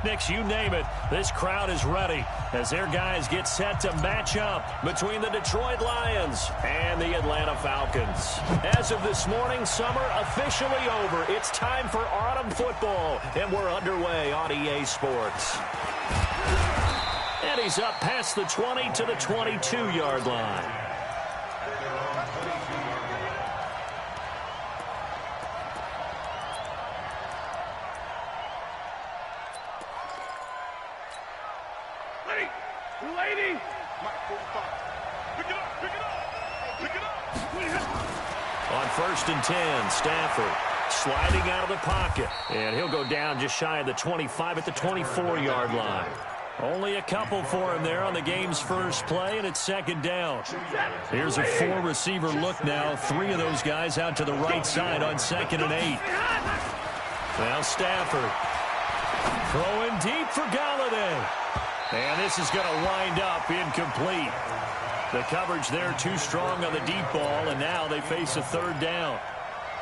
picnics, you name it. This crowd is ready as their guys get set to match up between the Detroit Lions and the Atlanta Falcons. As of this morning, summer officially over. It's time for autumn football, and we're underway on EA Sports. And he's up past the 20 to the 22-yard line. Lady! Pick it up! On 1st and 10, Stafford sliding out of the pocket. And he'll go down just shy of the 25 at the 24-yard line. Only a couple for him there on the game's first play, and it's 2nd down. Here's a 4-receiver look now. 3 of those guys out to the right side on 2nd and 8. Now Stafford throwing deep for Galladay. And this is going to wind up incomplete. The coverage there too strong on the deep ball, and now they face a 3rd down.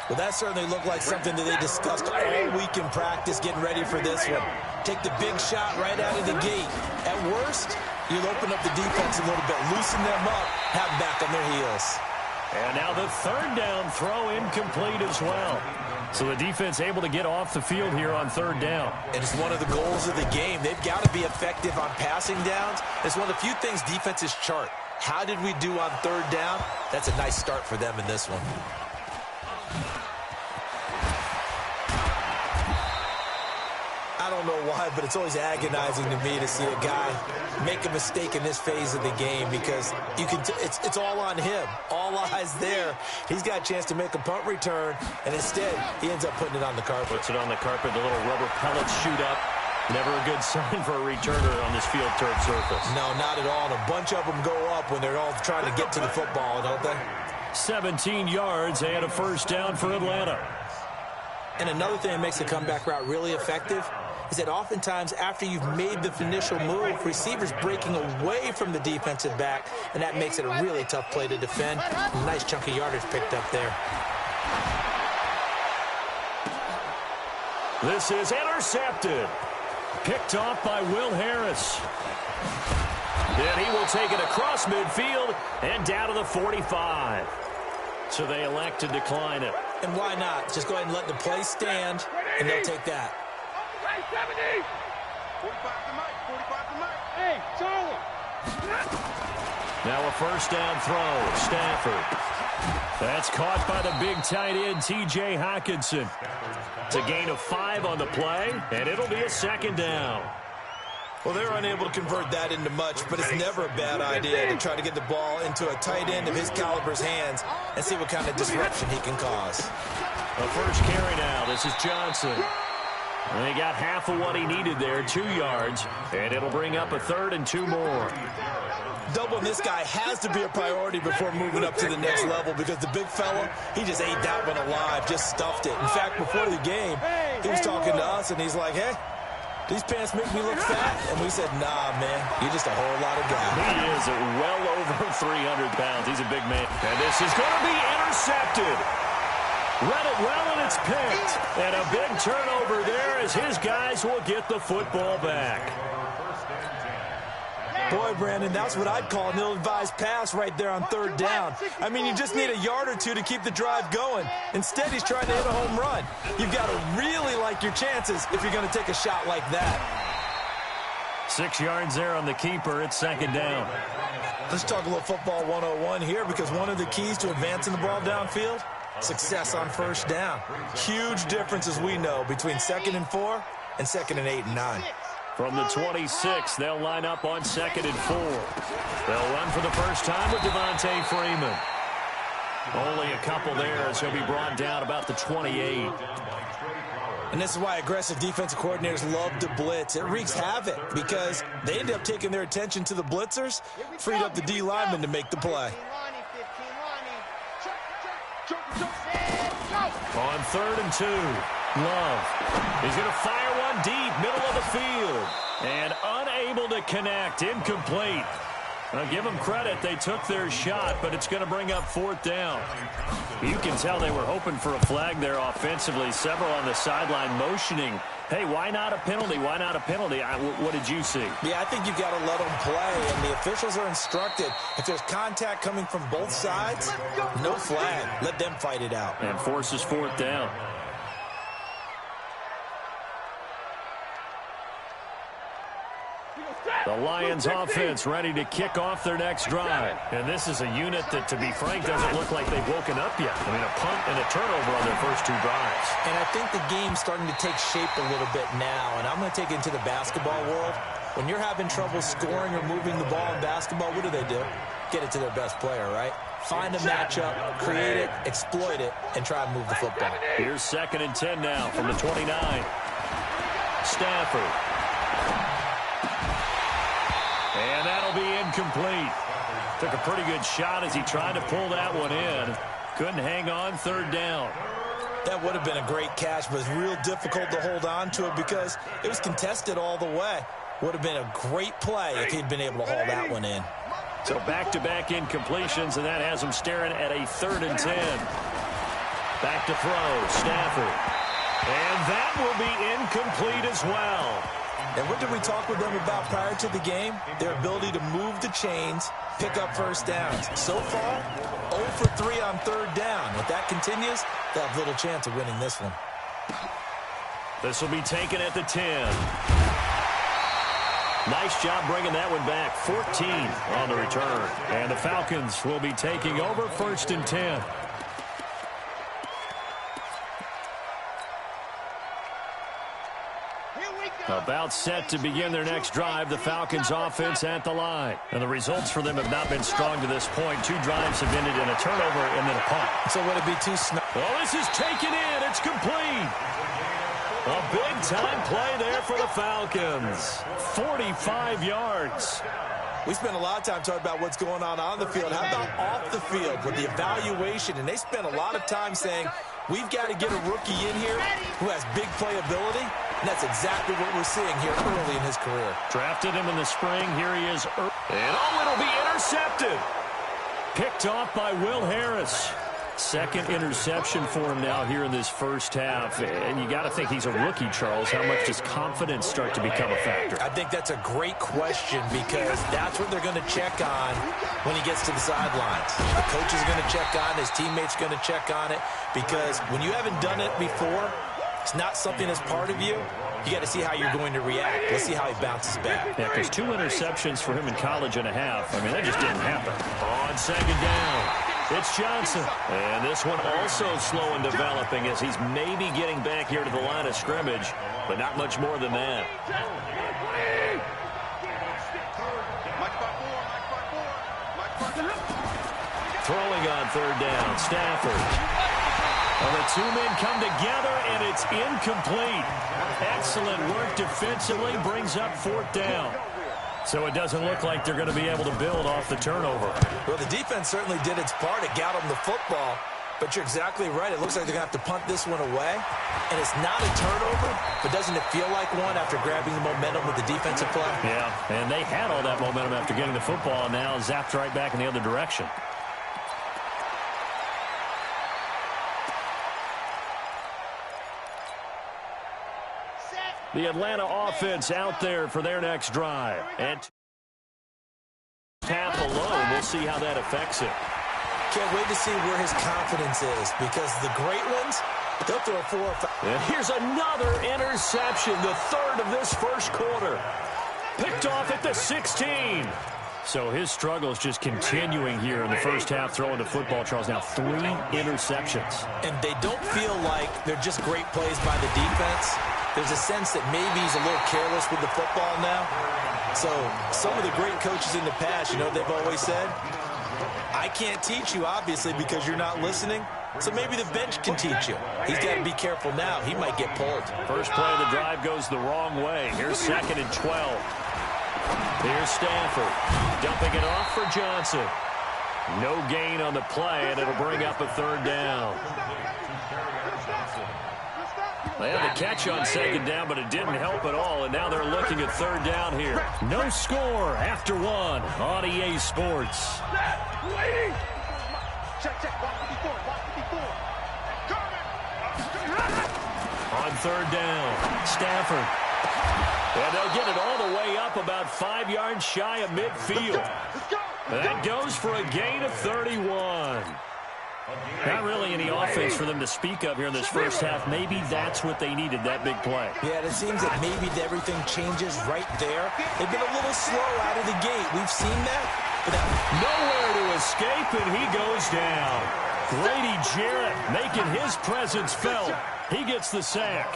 Well, that certainly looked like something that they discussed all week in practice getting ready for this one. Take the big shot right out of the gate. At worst, you'll open up the defense a little bit, loosen them up, have them back on their heels. And now the 3rd down throw incomplete as well. So the defense able to get off the field here on 3rd down. And it's one of the goals of the game. They've got to be effective on passing downs. It's one of the few things defenses chart. How did we do on 3rd down? That's a nice start for them in this one. I don't know why, but it's always agonizing to me to see a guy make a mistake in this phase of the game because you can it's all on him. All eyes there. He's got a chance to make a punt return, and instead he ends up putting it on the carpet. Puts it on the carpet, the little rubber pellets shoot up. Never a good sign for a returner on this field turf surface. No, not at all. And a bunch of them go up when they're all trying to get to the football, don't they? 17 yards and a 1st down for Atlanta. And another thing that makes the comeback route really effective is that oftentimes after you've made the initial move, receivers breaking away from the defensive back, and that makes it a really tough play to defend. A nice chunk of yardage picked up there. This is intercepted. Picked off by Will Harris. And he will take it across midfield and down to the 45. So they elect to decline it. And why not? Just go ahead and let the play stand, and they'll take that. 70! 45 to Mike, 45 to Mike. Hey, Charlie! Now a 1st down throw. Stafford. That's caught by the big tight end, T.J. Hockenson. It's a gain of 5 on the play, and it'll be a 2nd down. Well, they're unable to convert that into much, but it's never a bad idea to try to get the ball into a tight end of his caliber's hands and see what kind of disruption he can cause. A 1st carry now. This is Johnson. And he got half of what he needed there, 2 yards, and it'll bring up a 3rd and 2 more. Doubling this guy has to be a priority before moving up to the next level because the big fella, he just ate that one alive, just stuffed it. In fact, before the game, he was talking to us, and he's like, hey, these pants make me look fat. And we said, nah, man, you're just a whole lot of guy. He is well over 300 pounds. He's a big man. And this is going to be intercepted. Read it well, and it's picked. And a big turnover there as his guys will get the football back. Boy, Brandon, that's what I'd call an ill-advised pass right there on 3rd down. I mean, you just need a yard or two to keep the drive going. Instead, he's trying to hit a home run. You've got to really like your chances if you're going to take a shot like that. 6 yards there on the keeper. It's 2nd down. Let's talk a little football 101 here because one of the keys to advancing the ball downfield, success on 1st down. Huge difference, as we know, between 2nd and 4 and 2nd and 8 and 9. From the 26, they'll line up on 2nd and 4. They'll run for the first time with Devontae Freeman. Only a couple there as he'll be brought down about the 28. And this is why aggressive defensive coordinators love to blitz. It wreaks havoc because they end up taking their attention to the blitzers, freed up the D lineman to make the play. On 3rd and 2, Love. He's going to fire one deep, middle of the field. And unable to connect, incomplete. I'll give them credit. They took their shot, but it's going to bring up 4th down. You can tell they were hoping for a flag there offensively. Several on the sideline motioning, hey, why not a penalty? Why not a penalty? What did you see? Yeah, I think you've got to let them play, and the officials are instructed. If there's contact coming from both sides, no flag. Let them fight it out. And forces 4th down. The Lions offense ready to kick off their next drive. And this is a unit that, to be frank, doesn't look like they've woken up yet. I mean, a punt and a turnover on their first 2 drives. And I think the game's starting to take shape a little bit now. And I'm going to take it into the basketball world. When you're having trouble scoring or moving the ball in basketball, what do? Get it to their best player, right? Find a matchup, create it, exploit it, and try to move the football. Here's 2nd and 10 now from the 29. Stafford. And that'll be incomplete. Took a pretty good shot as he tried to pull that one in. Couldn't hang on 3rd down. That would have been a great catch, but it's real difficult to hold on to it because it was contested all the way. Would have been a great play if he'd been able to haul that one in. So back-to-back incompletions, and that has him staring at a 3rd and 10. Back to throw, Stafford. And that will be incomplete as well. And what did we talk with them about prior to the game? Their ability to move the chains, pick up 1st downs. So far, 0 for 3 on 3rd down. If that continues, they'll have little chance of winning this one. This will be taken at the 10. Nice job bringing that one back. 14 on the return. And the Falcons will be taking over 1st and 10. About set to begin their next drive, the Falcons offense at the line. And the results for them have not been strong to this point. 2 drives have ended in a turnover and then a punt. So would it be too snug? Well, this is taken in. It's complete. A big-time play there for the Falcons. 45 yards. We spent a lot of time talking about what's going on the field. How about off the field with the evaluation? And they spent a lot of time saying, we've got to get a rookie in here who has big playability. And that's exactly what we're seeing here early in his career. Drafted him in the spring. Here he is. And it'll be intercepted. Picked off by Will Harris. 2nd interception for him now here in this first half. And you got to think he's a rookie, Charles. How much does confidence start to become a factor? I think that's a great question because that's what they're going to check on when he gets to the sidelines. The coach is going to check on, his teammates are going to check on it, because when you haven't done it before, it's not something that's part of you. You got to see how you're going to react. Let's see how he bounces back. Yeah, because 2 interceptions for him in college and a half. I mean, that just didn't happen. On 2nd down. It's Johnson. And this one also slow in developing as he's maybe getting back here to the line of scrimmage, but not much more than that. Throwing on 3rd down, Stafford. Well, the 2 men come together, and it's incomplete. Excellent work defensively, brings up 4th down. So it doesn't look like they're going to be able to build off the turnover. Well, the defense certainly did its part. It got them the football. But you're exactly right. It looks like they're going to have to punt this one away. And it's not a turnover, but doesn't it feel like one after grabbing the momentum with the defensive play? Yeah, and they had all that momentum after getting the football, and now zapped right back in the other direction. The Atlanta offense out there for their next drive. And half alone, we'll see how that affects him. Can't wait to see where his confidence is, because the great ones, they'll throw 4 or 5. And here's another interception, the 3rd of this first quarter. Picked off at the 16. So his struggles just continuing here in the first half, throwing the football, Charles. Now 3 interceptions. And they don't feel like they're just great plays by the defense. There's a sense that maybe he's a little careless with the football now. So some of the great coaches in the past, you know what they've always said? I can't teach you, obviously, because you're not listening. So maybe the bench can teach you. He's got to be careful now. He might get pulled. First play of the drive goes the wrong way. Here's 2nd and 12. Here's Stafford. Dumping it off for Johnson. No gain on the play, and it'll bring up a 3rd down. They had the catch on second down, but it didn't help at all, and now they're looking at third down here. No score after one on EA Sports. On third down, Stafford. And they'll get it all the way up about 5 yards shy of midfield. That goes for a gain of 31. Not really any offense for them to speak of here in this first half. Maybe that's what they needed, that big play. Yeah, it seems that maybe everything changes right there. They've been a little slow out of the gate. We've seen that. But nowhere to escape, and he goes down. Grady Jarrett making his presence felt. He gets the sack.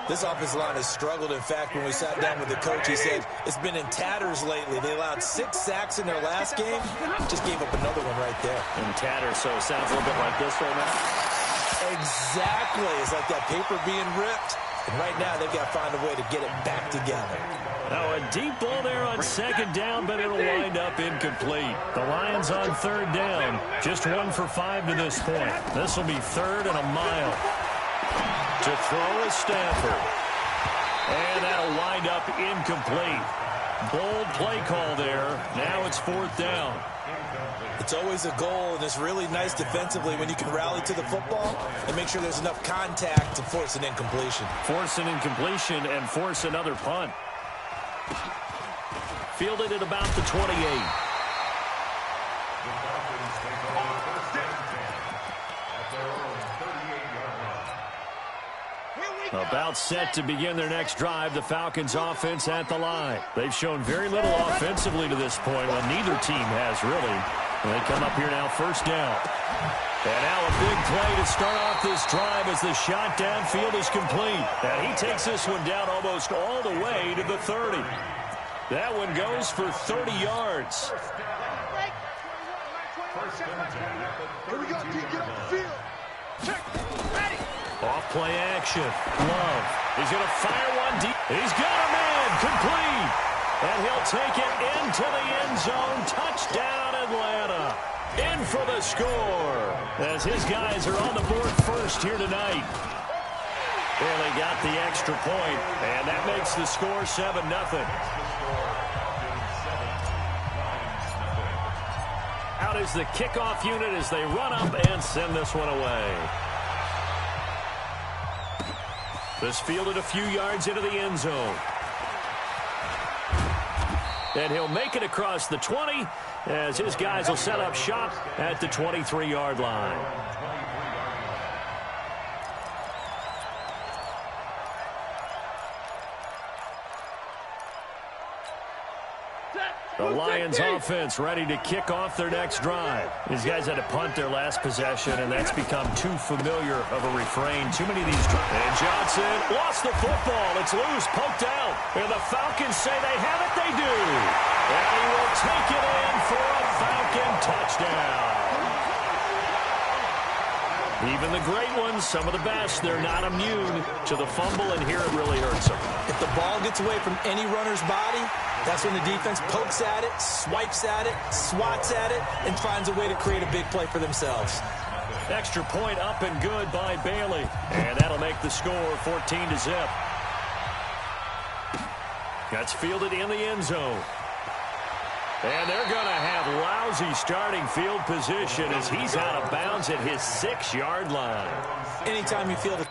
This offensive line has struggled. In fact, when we sat down with the coach, he said it's been in tatters lately. They allowed 6 sacks in their last game. Just gave up another one right there. In tatters, so it sounds a little bit like this right now. Exactly. It's like that paper being ripped. And right now, they've got to find a way to get it back together. Now, a deep ball there on second down, but it'll wind up incomplete. The Lions on third down. Just 1 for 5 to this point. This will be third and a mile. To throw is Stafford. And that'll wind up incomplete. Bold play call there. Now it's fourth down. It's always a goal, and it's really nice defensively when you can rally to the football and make sure there's enough contact to force an incompletion. Force an incompletion and force another punt. Fielded at about the 28. About set to begin their next drive, the Falcons offense at the line. They've shown very little offensively to this point, well, neither team has really. And they come up here now, first down. And now a big play to start off this drive as the shot downfield is complete. And he takes this one down almost all the way to the 30. That one goes for 30 yards. Here we go, D. Get up the field. Check. Ready. Off play action. Love. He's going to fire one deep. He's got him in. Complete. And he'll take it into the end zone. Touchdown, Atlanta. In for the score. As his guys are on the board first here tonight. Barely got the extra point. And that makes the score 7-0. Out is the kickoff unit as they run up and send this one away. This fielded a few yards into the end zone. And he'll make it across the 20 as his guys will set up shop at the 23-yard line. The Lions offense ready to kick off their next drive. These guys had to punt their last possession, and that's become too familiar of a refrain. Too many of these drives. And Johnson lost the football. It's loose, poked out. And the Falcons say they have it. They do. And he will take it in for a Falcon touchdown. Even the great ones, some of the best, they're not immune to the fumble, and here it really hurts them. If the ball gets away from any runner's body, that's when the defense pokes at it, swipes at it, swats at it, and finds a way to create a big play for themselves. Extra point up and good by Bailey. And that'll make the score 14-0. That's fielded in the end zone. And they're going to have lousy starting field position as he's out of bounds at his 6-yard line. Anytime you feel the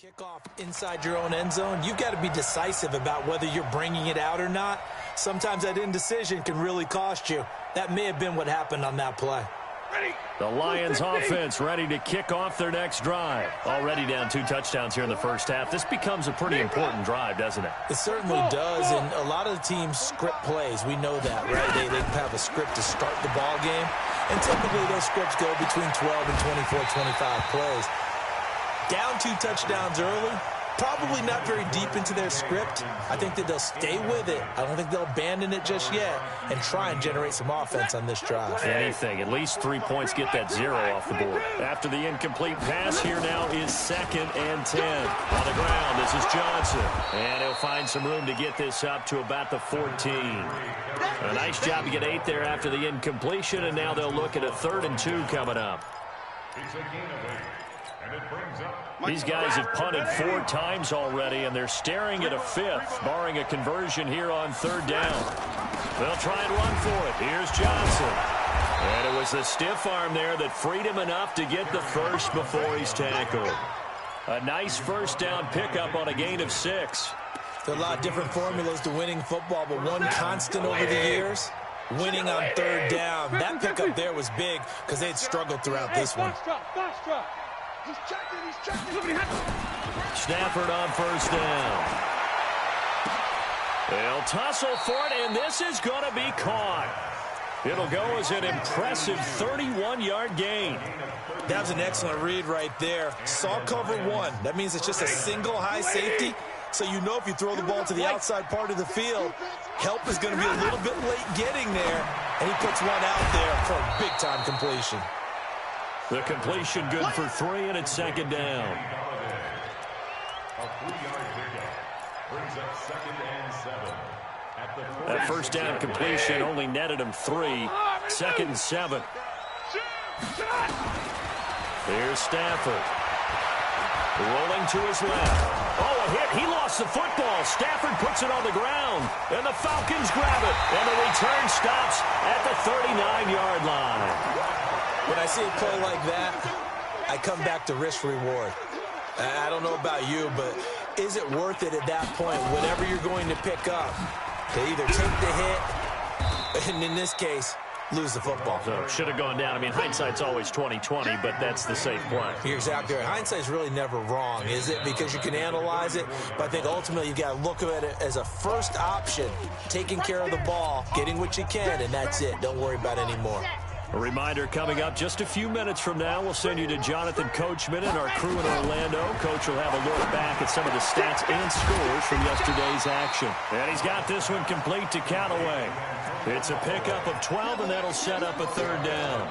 Kickoff inside your own end zone, you've got to be decisive about whether you're bringing it out or not. Sometimes that indecision can really cost you. That may have been what happened on that play. The Lions offense ready to kick off their next drive. Already down 2 touchdowns here in the first half. This becomes a pretty important drive, doesn't it? It certainly does, and a lot of the teams script plays. We know that, right? They have a script to start the ball game, and typically those scripts go between 12 and 24, 25 plays. Down 2 touchdowns early, probably not very deep into their script. I think that they'll stay with it. I don't think they'll abandon it just yet and try and generate some offense on this drive. Anything. At least 3 points, get that 0 off the board. After the incomplete pass, here now is 2nd and 10. On the ground, this is Johnson. And he'll find some room to get this up to about the 14. A nice job to get 8 there after the incompletion, and now they'll look at a 3rd and 2 coming up. These guys have punted 4 times already, and they're staring at a 5th, barring a conversion here on 3rd down. They'll try and run for it. Here's Johnson. And it was the stiff arm there that freed him enough to get the first before he's tackled. A nice first down pickup on a gain of 6. There are a lot of different formulas to winning football, but one constant over the years, winning on 3rd down. That pickup there was big because they'd struggled throughout this one. He's checking. Stafford on 1st down. They'll tussle for it, and this is going to be caught. It'll go as an impressive 31-yard gain. That was an excellent read right there. Saw cover 1. That means it's just a single high safety. So you know if you throw the ball to the outside part of the field, help is going to be a little bit late getting there. And he puts one out there for a big-time completion. The completion good for 3, and it's 2nd down. That first down completion only netted him 3. 2nd and 7. Here's Stafford. Rolling to his left. Oh, a hit. He lost the football. Stafford puts it on the ground, and the Falcons grab it. And the return stops at the 39-yard line. When I see a play like that, I come back to risk-reward. I don't know about you, but is it worth it at that point, whatever you're going to pick up, to either take the hit, and in this case, lose the football? So should have gone down. I mean, hindsight's always 20/20, but that's the safe play. You're exactly right. Hindsight's really never wrong, is it? Because you can analyze it, but I think ultimately you got to look at it as a first option, taking care of the ball, getting what you can, and that's it. Don't worry about any more. A reminder coming up just a few minutes from now. We'll send you to Jonathan Coachman and our crew in Orlando. Coach will have a look back at some of the stats and scores from yesterday's action. And he's got this one complete to Callaway. It's a pickup of 12, and that'll set up a 3rd down.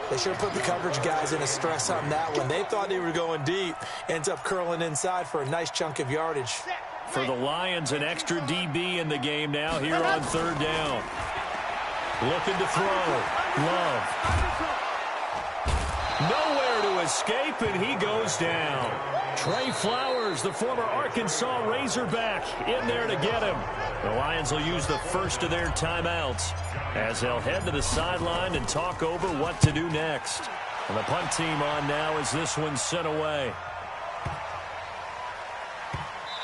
They sure put the coverage guys in a stress on that one. They thought they were going deep. Ends up curling inside for a nice chunk of yardage. For the Lions, an extra DB in the game now here on 3rd down. Looking to throw. Love. Nowhere to escape, and he goes down. Trey Flowers, the former Arkansas Razorback, in there to get him. The Lions will use the first of their timeouts as they'll head to the sideline and talk over what to do next. And the punt team on now as this one's sent away.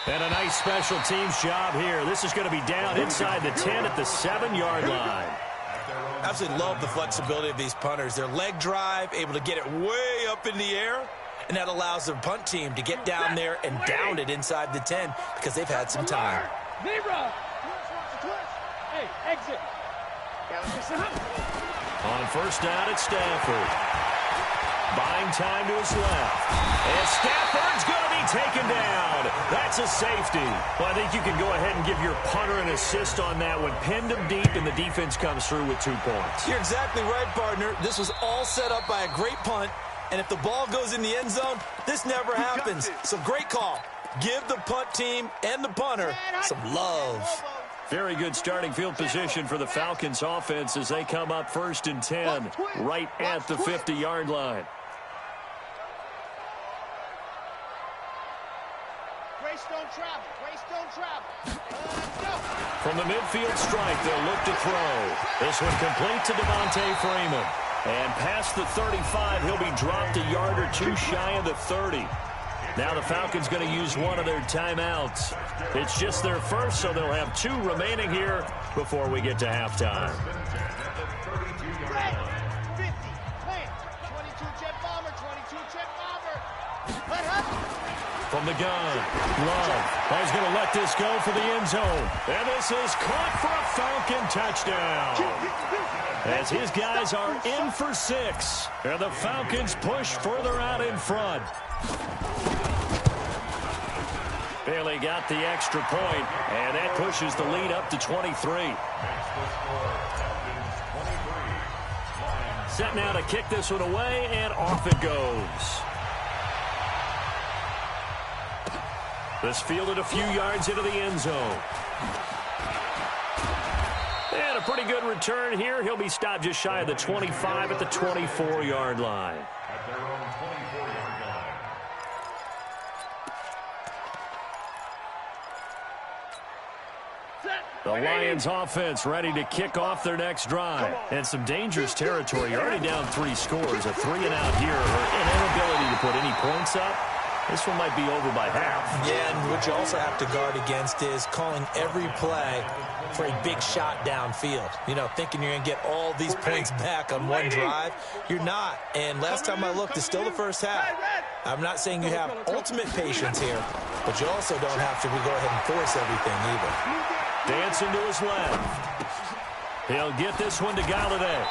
And a nice special teams job here. This is going to be down inside the 10 at the 7-yard line. Absolutely love the flexibility of these punters. Their leg drive, able to get it way up in the air, and that allows their punt team to get down there and down it inside the 10 because they've had some time. Hey, exit. On 1st down, it's Stafford. Buying time to his left. And Stafford's going to be taken down. That's a safety. Well, I think you can go ahead and give your punter an assist on that one. Pinned him deep, and the defense comes through with 2 points. You're exactly right, partner. This was all set up by a great punt, and if the ball goes in the end zone, this never happens. So great call. Give the punt team and the punter some love. Very good starting field position for the Falcons offense as they come up 1st and 10 right at the 50-yard line. From the midfield strike, they'll look to throw. This one complete to Devontae Freeman. And past the 35, he'll be dropped a yard or 2 shy of the 30. Now the Falcons going to use one of their timeouts. It's just their first, so they'll have 2 remaining here before we get to halftime. 50, 22 jet bomber, 22 jet bomber. From the gun, Love is going to let this go for the end zone. And this is caught for a Falcon touchdown. As his guys are in for 6. And the Falcons push further out in front. Bailey got the extra point, and that pushes the lead up to 23. Set now to kick this one away, and off it goes. This fielded a few yards into the end zone. And a pretty good return here. He'll be stopped just shy of the 25 at the 24-yard line. The Lions offense ready to kick off their next drive. And some dangerous territory. You're already down 3 scores. A 3-and-out here, or an inability to put any points up. This one might be over by half. Yeah, and what you also have to guard against is calling every play for a big shot downfield. You know, thinking you're going to get all these points back on one drive. You're not. And last time I looked, it's still the first half. I'm not saying you have ultimate patience here, but you also don't have to go ahead and force everything either. Dancing to his left. He'll get this one to Galladay.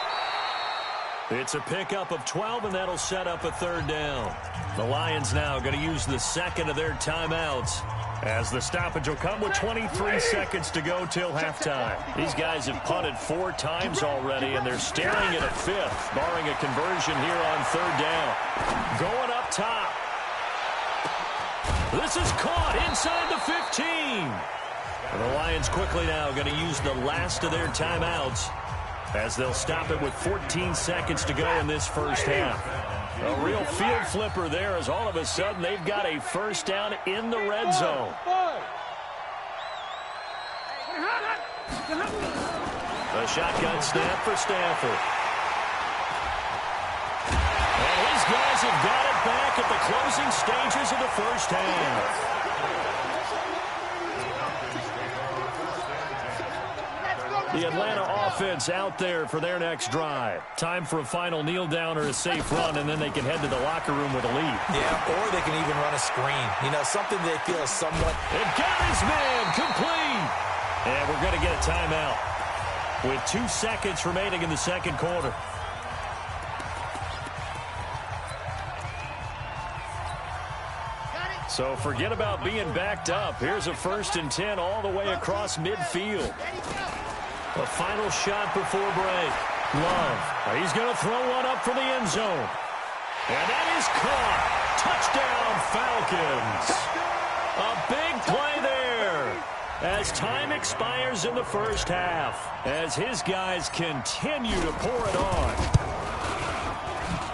It's a pickup of 12, and that'll set up a 3rd down. The Lions now going to use the second of their timeouts, as the stoppage will come with 23 seconds to go till halftime. These guys have punted 4 times already, and they're staring at a 5th, barring a conversion here on 3rd down. Going up top. This is caught inside the 15. And the Lions quickly now going to use the last of their timeouts, as they'll stop it with 14 seconds to go in this first half. A real field flipper there, as all of a sudden they've got a 1st down in the red zone. A shotgun snap for Stafford. And his guys have got it back at the closing stages of the first half. The Atlanta offense out there for their next drive. Time for a final kneel down or a safe run, and then they can head to the locker room with a lead. Yeah, or they can even run a screen. You know, something they feel is somewhat... They've got his man complete. And we're going to get a timeout with 2 seconds remaining in the second quarter. So forget about being backed up. Here's a 1st and 10 all the way across midfield. A final shot before break. Love. He's going to throw one up for the end zone. And that is caught. Touchdown, Falcons. A big play there as time expires in the first half, as his guys continue to pour it on.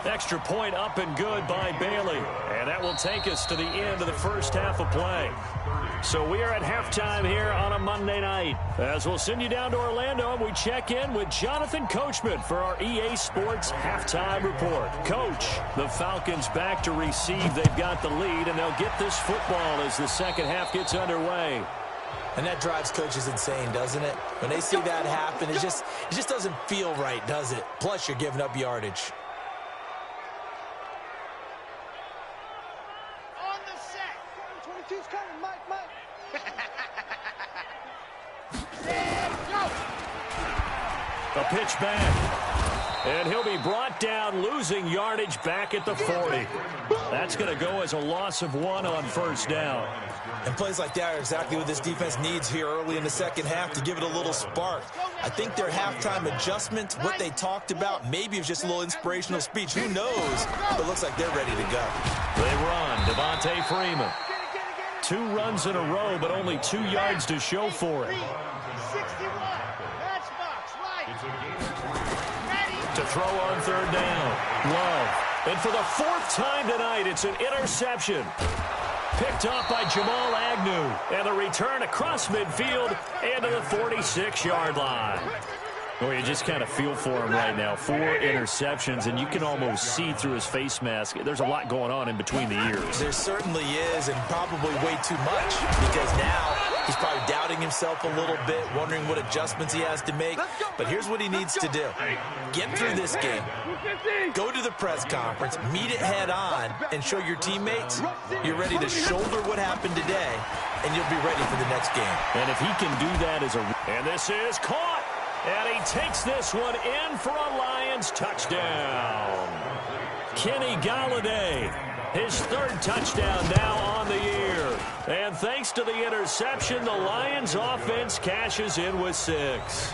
Extra point up and good by Bailey. And that will take us to the end of the first half of play. So we are at halftime here on a Monday night, as we'll send you down to Orlando and we check in with Jonathan Coachman for our EA Sports Halftime Report. Coach, the Falcons back to receive. They've got the lead, and they'll get this football as the second half gets underway. And that drives coaches insane, doesn't it? When they see that happen, it just doesn't feel right, does it? Plus, you're giving up yardage. A pitch back. And he'll be brought down, losing yardage back at the 40. That's going to go as a loss of 1 on 1st down. And plays like that are exactly what this defense needs here early in the second half to give it a little spark. I think their halftime adjustment, what they talked about, maybe it was just a little inspirational speech. Who knows? But it looks like they're ready to go. They run. Devontae Freeman. 2 runs in a row, but only 2 yards to show for it. To throw on 3rd down. Love. And for the 4th time tonight, it's an interception. Picked up by Jamal Agnew. And the return across midfield and to the 46-yard line. Well, you just kind of feel for him right now. 4 interceptions, and you can almost see through his face mask. There's a lot going on in between the ears. There certainly is, and probably way too much, because now he's probably doubting himself a little bit, wondering what adjustments he has to make. But here's what he needs to do. Get through this game. Go to the press conference, meet it head on, and show your teammates you're ready to shoulder what happened today, and you'll be ready for the next game. And if he can do that as a... And this is caught. And he takes this one in for a Lions touchdown. Kenny Golladay, his 3rd touchdown now on the year. And thanks to the interception, the Lions offense cashes in with 6.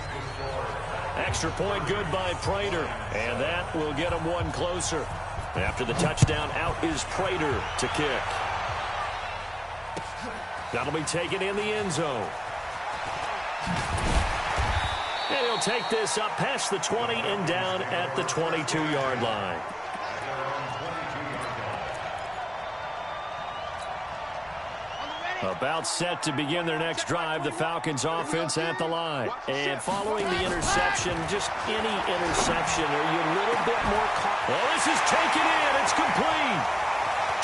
Extra point good by Prater, and that will get him one closer. After the touchdown, out is Prater to kick. That'll be taken in the end zone. And he'll take this up past the 20 and down at the 22-yard line. About set to begin their next drive, the Falcons offense at the line. And following the interception, just any interception, are you a little bit more caught? Well, this is taken in. It's complete.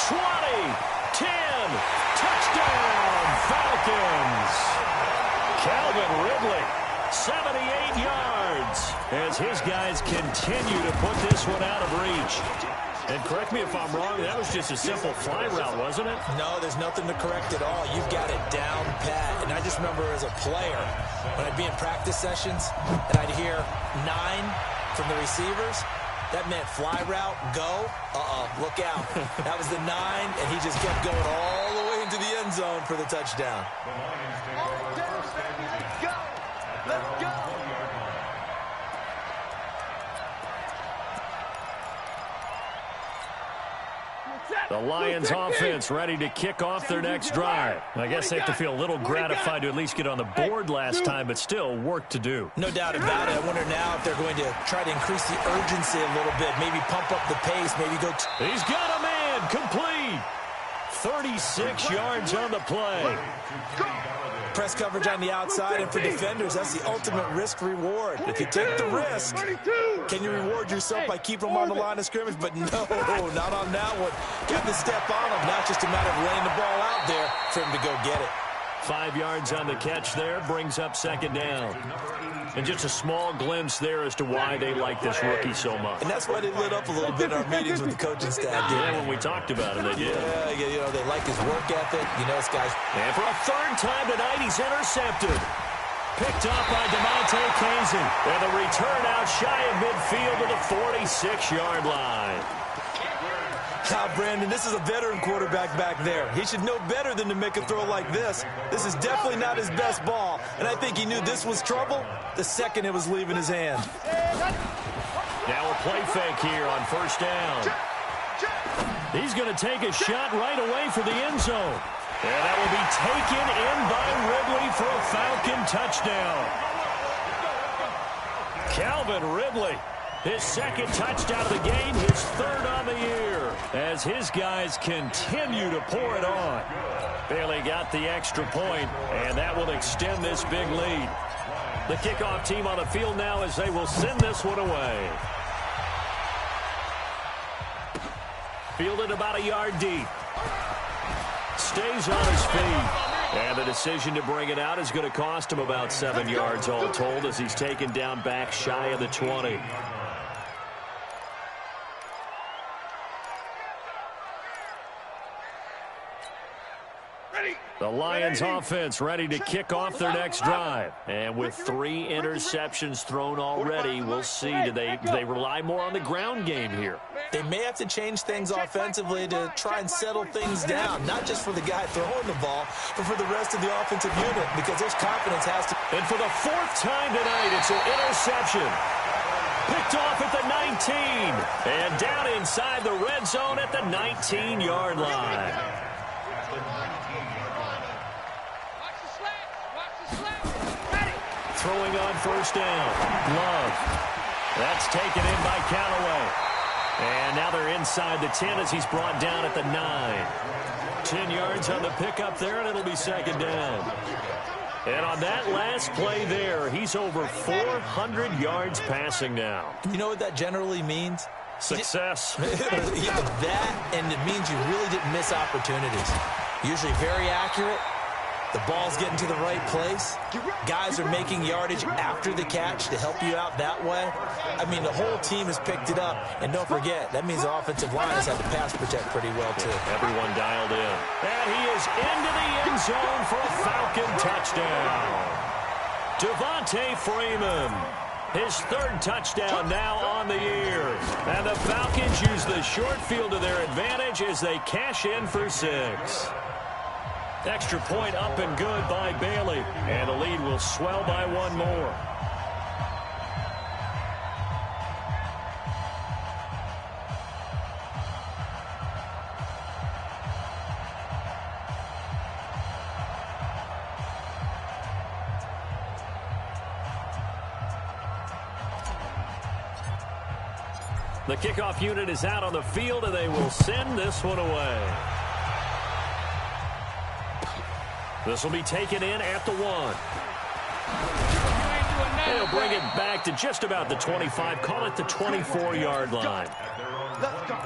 20, 10, touchdown, Falcons. Calvin Ridley, 78 yards, as his guys continue to put this one out of reach. And correct me if I'm wrong, that was just a simple fly route, wasn't it? No, there's nothing to correct at all. You've got it down pat. And I just remember as a player, when I'd be in practice sessions, and I'd hear 9 from the receivers, that meant fly route, go, look out. That was the 9, and he just kept going all the way into the end zone for the touchdown. Let's go! The Lions offense ready to kick off their next drive. I guess they have to feel a little gratified to at least get on the board last time, but still work to do. No doubt about it. I wonder now if they're going to try to increase the urgency a little bit, maybe pump up the pace, maybe go... He's got a man, complete. 36 yards on the play. Press coverage on the outside, and for defenders, that's the ultimate risk-reward. If you take the risk, can you reward yourself by keeping them on the line of scrimmage? But no, not on that one. Got the step on him, not just a matter of laying the ball out there for him to go get it. 5 yards on the catch there, brings up 2nd down. And just a small glimpse there as to why they like this rookie so much. And that's why they lit up a little bit in our meetings with the coaching staff. Yeah, when we talked about it, they did. Yeah, you know, they like his work ethic. You know, this guy's... And for a 3rd time tonight, he's intercepted. Picked up by DeMonte Kazin. And the return out shy of midfield to the 46-yard line. Brandon, this is a veteran quarterback back there. He should know better than to make a throw like this. This is definitely not his best ball, and I think he knew this was trouble the second it was leaving his hand. Now a play fake here on 1st down. He's going to take a shot right away for the end zone. And that will be taken in by Ridley for a Falcon touchdown. Calvin Ridley, his 2nd touchdown of the game, his 3rd on the year, as his guys continue to pour it on. Bailey got the extra point, and that will extend this big lead. The kickoff team on the field now as they will send this one away. Fielded about a yard deep. Stays on his feet. And the decision to bring it out is going to cost him about 7 yards all told as he's taken down back shy of the 20. The Lions offense ready to kick off their next drive. And with 3 interceptions thrown already, we'll see. Do they rely more on the ground game here? They may have to change things offensively to try and settle things down, not just for the guy throwing the ball, but for the rest of the offensive unit, because there's confidence has to... And for the 4th time tonight, it's an interception. Picked off at the 19. And down inside the red zone at the 19-yard line. Throwing on 1st down. Love. That's taken in by Callaway. And now they're inside the 10 as he's brought down at the 9. 10 yards on the pickup there, and it'll be 2nd down. And on that last play there, he's over 400 yards passing now. You know what that generally means? Success. Either that, and it means you really didn't miss opportunities. Usually very accurate. The ball's getting to the right place. Guys are making yardage after the catch to help you out that way. I mean, the whole team has picked it up. And don't forget, that means the offensive line has had to pass protect pretty well, too. Everyone dialed in. And he is into the end zone for a Falcon touchdown. Devontae Freeman. His third touchdown now on the year. And the Falcons use the short field to their advantage as they cash in for 6. Extra point up and good by Bailey. And the lead will swell by 1 more. The kickoff unit is out on the field, and they will send this one away. This will be taken in at the 1. They'll bring it back to just about the 25. Call it the 24-yard line. Let's go.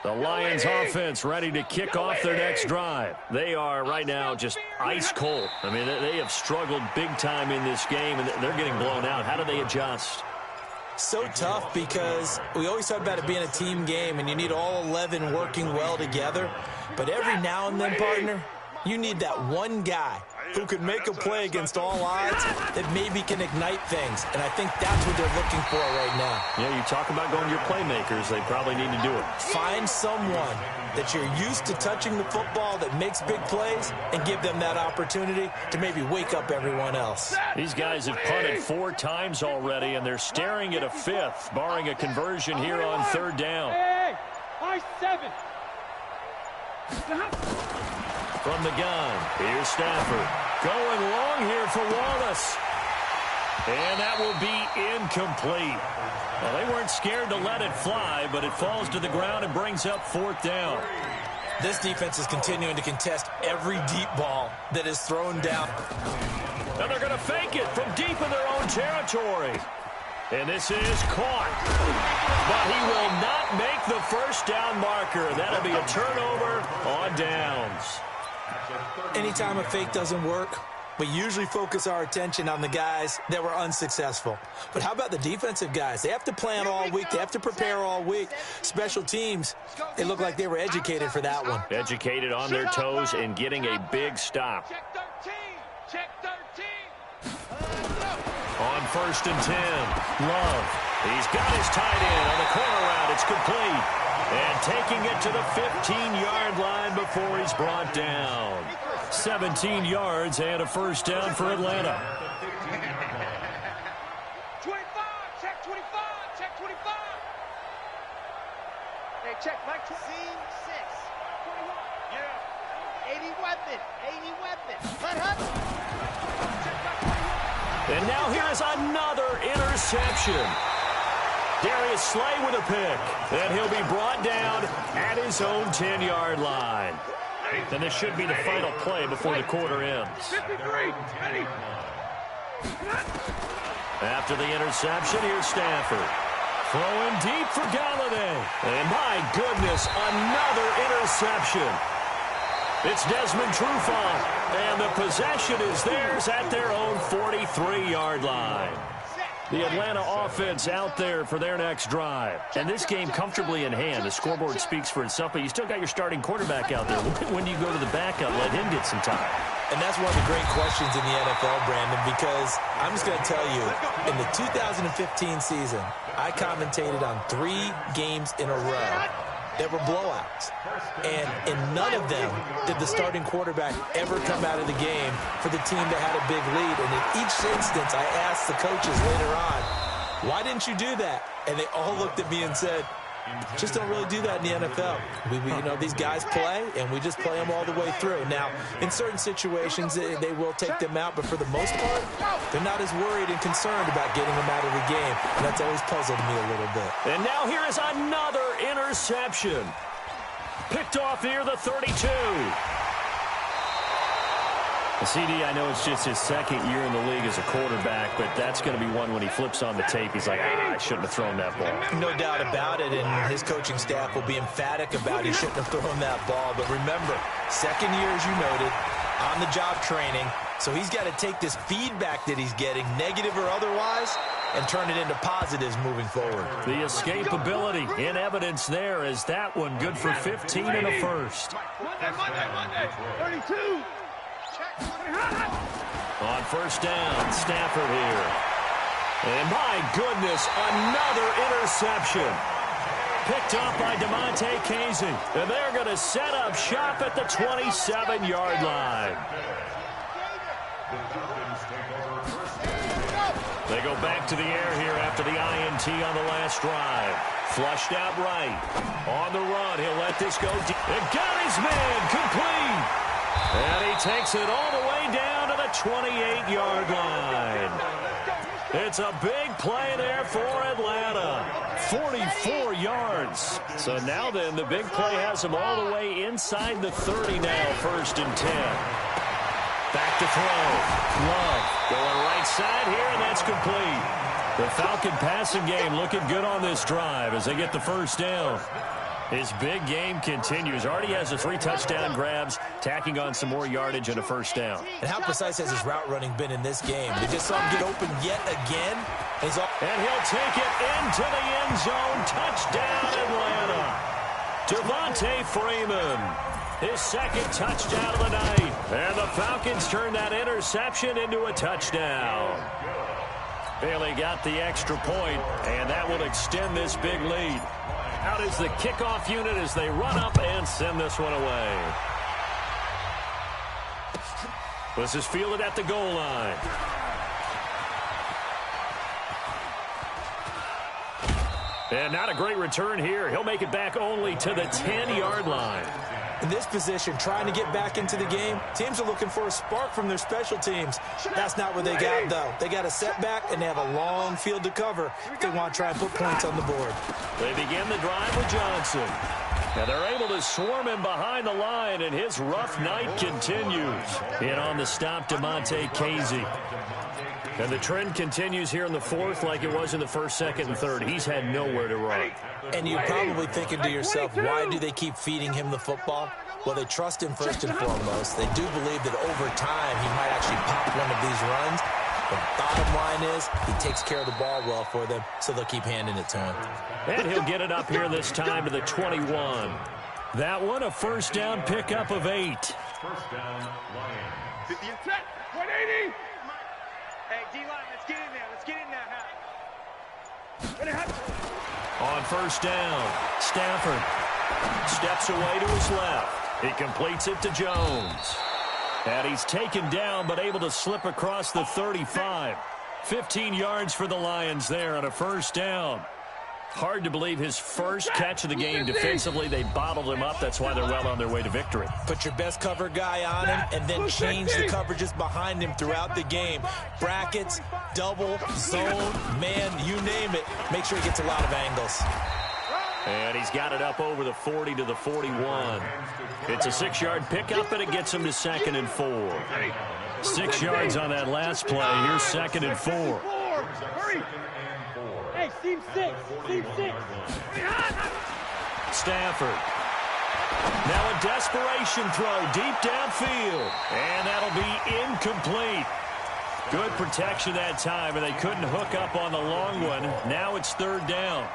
The Lions offense ready to kick off their next drive. They are right now just ice cold. I mean, they have struggled big time in this game, and they're getting blown out. How do they adjust? So tough because we always talk about it being a team game, and you need all 11 working well together. But every now and then, partner, you need that one guy who can make a play against all odds that maybe can ignite things. And I think that's what they're looking for right now. Yeah, you talk about going to your playmakers. They probably need to do it. Find someone that you're used to touching the football that makes big plays and give them that opportunity to maybe wake up everyone else. These guys have punted 4 times already, and they're staring at a 5th, barring a conversion here on 3rd down. Hey, I-7. From the gun, here's Stafford. Going long here for Wallace. And that will be incomplete. Well, they weren't scared to let it fly, but it falls to the ground and brings up 4th down. This defense is continuing to contest every deep ball that is thrown down. And they're going to fake it from deep in their own territory. And this is caught. But he will not make the first down marker. That'll be a turnover on downs. Anytime a fake doesn't work, we usually focus our attention on the guys that were unsuccessful. But how about the defensive guys? They have to plan all week. They have to prepare all week. Special teams, they look like they were educated for that one. Educated on their toes and getting a big stop. Check 13. Check 13. On 1st and 10, Love. He's got his tight end on the corner route. It's complete. And taking it to the 15-yard line before he's brought down. 17 yards and a first down for Atlanta. 25. Check 25. Check 25. Hey, check Mike. Scene 6. 21. Yeah. 80 weapon. 80 weapon. Let up. Check Mike 21. And now here is another interception. Darius Slay with a pick. And he'll be brought down at his own 10-yard line. And this should be the final play before the quarter ends. 53. Ready. After the interception, here's Stafford. Throwing deep for Galladay. And my goodness, another interception. It's Desmond Trufant. And the possession is theirs at their own 43-yard line. The Atlanta offense out there for their next drive. And this game comfortably in hand. The scoreboard speaks for itself, but you still got your starting quarterback out there. When do you go to the backup, let him get some time? And that's one of the great questions in the NFL, Brandon, because I'm just going to tell you, in the 2015 season, I commentated on 3 games in a row that were blowouts. And in none of them did the starting quarterback ever come out of the game for the team that had a big lead. And in each instance, I asked the coaches later on, why didn't you do that? And they all looked at me and said, Just don't really do that in the NFL. You know, these guys play, and we just play them all the way through. Now, in certain situations, they will take them out, but for the most part, they're not as worried and concerned about getting them out of the game. And that's always puzzled me a little bit. And now here is another interception. Picked off near the 32. CD, I know it's just his second year in the league as a quarterback, but that's going to be one when he flips on the tape. He's like, I shouldn't have thrown that ball. No doubt about it, and his coaching staff will be emphatic about he shouldn't have thrown that ball. But remember, second year, as you noted, on-the-job training, so he's got to take this feedback that he's getting, negative or otherwise, and turn it into positives moving forward. The escapability in evidence there as that one good for 15 and a first. Monday. 32. On first down, Stafford here. And my goodness, another interception. Picked up by DeMonte Casey. And they're going to set up shop at the 27-yard line. They go back to the air here after the INT on the last drive. Flushed out right. On the run, he'll let this go deep. And got his man complete. And he takes it all the way down to the 28-yard line. It's a big play there for Atlanta. 44 yards. So now then, the big play has him all the way inside the 30 now, 1st and 10. Back to throw. Love going right side here, and that's complete. The Falcon passing game looking good on this drive as they get the first down. His big game continues. Already has the 3 touchdown grabs, tacking on some more yardage and a first down. And how precise has his route running been in this game? We just saw him get open yet again. And he'll take it into the end zone. Touchdown, Atlanta. Devontae Freeman, his second touchdown of the night. And the Falcons turn that interception into a touchdown. Bailey got the extra point, and that will extend this big lead. Out is the kickoff unit as they run up and send this one away. This is fielded at the goal line. And not a great return here. He'll make it back only to the 10-yard line. In this position, trying to get back into the game, teams are looking for a spark from their special teams. That's not what they got, though. They got a setback, and they have a long field to cover if they want to try and put points on the board. They begin the drive with Johnson. And they're able to swarm him behind the line, and his rough night continues. In on the stop, DeMonte Casey. And the trend continues here in the 4th like it was in the 1st, 2nd, and 3rd. He's had nowhere to run. And you're probably thinking to yourself, why do they keep feeding him the football? Well, they trust him first and foremost. They do believe that over time he might actually pop one of these runs. The bottom line is he takes care of the ball well for them, so they'll keep handing it to him. And he'll get it up here this time to the 21. That one, a first down pickup of 8. First down, Lions. 50 and 10. 180. Hey, D-line, let's get in there. Let's get in there now. On first down, Stafford steps away to his left. He completes it to Jones. And he's taken down but able to slip across the 35. 15 yards for the Lions there on a first down. Hard to believe his first catch of the game defensively. They bottled him up. That's why they're well on their way to victory. Put your best cover guy on him and then change the coverages behind him throughout the game. Brackets, double, zone, man, you name it. Make sure he gets a lot of angles. And he's got it up over the 40 to the 41. It's a 6-yard pickup, and it gets him to 2nd and 4. 6 yards on that last play. Here's 2nd and 4. Hey, team 6. Stafford. Now a desperation throw deep downfield. And that'll be incomplete. Good protection that time, and they couldn't hook up on the long one. Now it's 3rd down.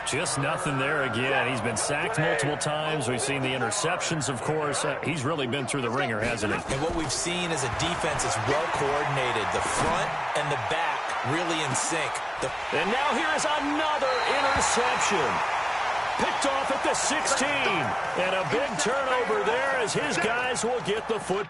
Just nothing there again. He's been sacked multiple times. We've seen the interceptions, of course. He's really been through the ringer, hasn't he? And what we've seen is a defense that's well coordinated. The front and the back really in sync. And now here is another interception. Picked off at the 16. And a big turnover there as his guys will get the foot.